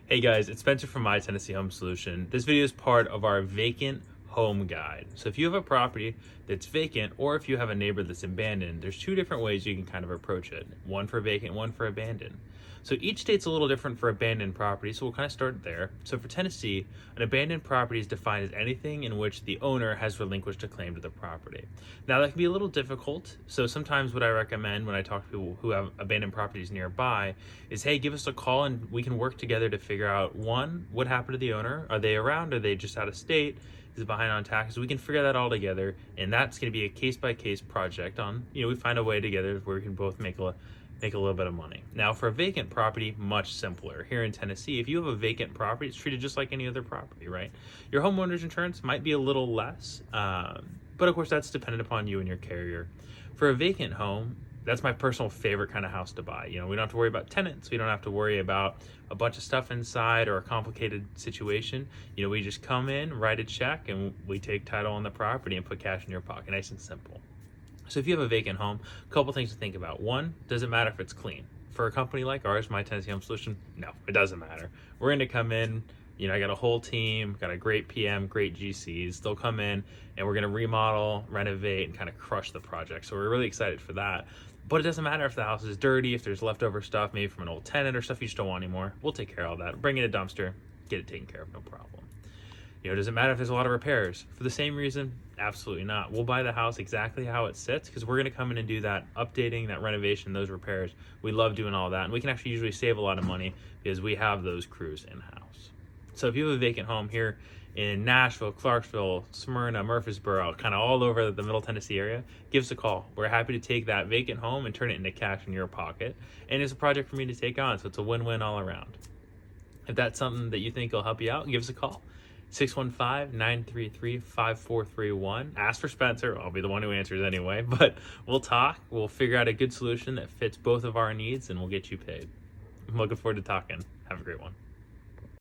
Hey guys, it's Spencer from My Tennessee Home Solution. This video is part of our vacant home guide. So if you have a property that's vacant or if you have a neighbor that's abandoned, there's two different ways you can kind of approach it. One for vacant, one for abandoned. So each state's a little different for abandoned property, so we'll kind of start there. So for Tennessee, an abandoned property is defined as anything in which the owner has relinquished a claim to the property. Now that can be a little difficult, so sometimes what I recommend when I talk to people who have abandoned properties nearby is, hey, give us a call and we can work together to figure out, one, what happened to the owner? Are they around? Are they just out of state? Is it behind on taxes? We can figure that all together, and that's going to be a case-by-case project on, we find a way together where we can both make a little bit of money. Now for a vacant property, much simpler. Here in Tennessee, if you have a vacant property, it's treated just like any other property, right? Your homeowner's insurance might be a little less, but of course that's dependent upon you and your carrier. For a vacant home, that's my personal favorite kind of house to buy. We don't have to worry about tenants. We don't have to worry about a bunch of stuff inside or a complicated situation. We just come in, write a check, and we take title on the property and put cash in your pocket. Nice and simple. So if you have a vacant home, a couple things to think about. One, does it matter if it's clean? For a company like ours, My Tennessee Home Solution, no, it doesn't matter. We're going to come in, I got a whole team, got a great PM, great GCs. They'll come in and we're going to remodel, renovate, and kind of crush the project. So we're really excited for that. But it doesn't matter if the house is dirty, if there's leftover stuff, maybe from an old tenant or stuff you just don't want anymore. We'll take care of all that. Bring in a dumpster, get it taken care of, no problem. Does it matter if there's a lot of repairs? For the same reason, absolutely not. We'll buy the house exactly how it sits because we're going to come in and do that updating, that renovation, those repairs. We love doing all that, and we can actually usually save a lot of money because we have those crews in-house. So if you have a vacant home here in Nashville, Clarksville, Smyrna, Murfreesboro, kind of all over the Middle Tennessee area, give us a call. We're happy to take that vacant home and turn it into cash in your pocket. And it's a project for me to take on, so it's a win-win all around. If that's something that you think will help you out, give us a call. 615-933-5431. Ask for Spencer. I'll be the one who answers anyway, but we'll talk. We'll figure out a good solution that fits both of our needs, and we'll get you paid. I'm looking forward to talking. Have a great one.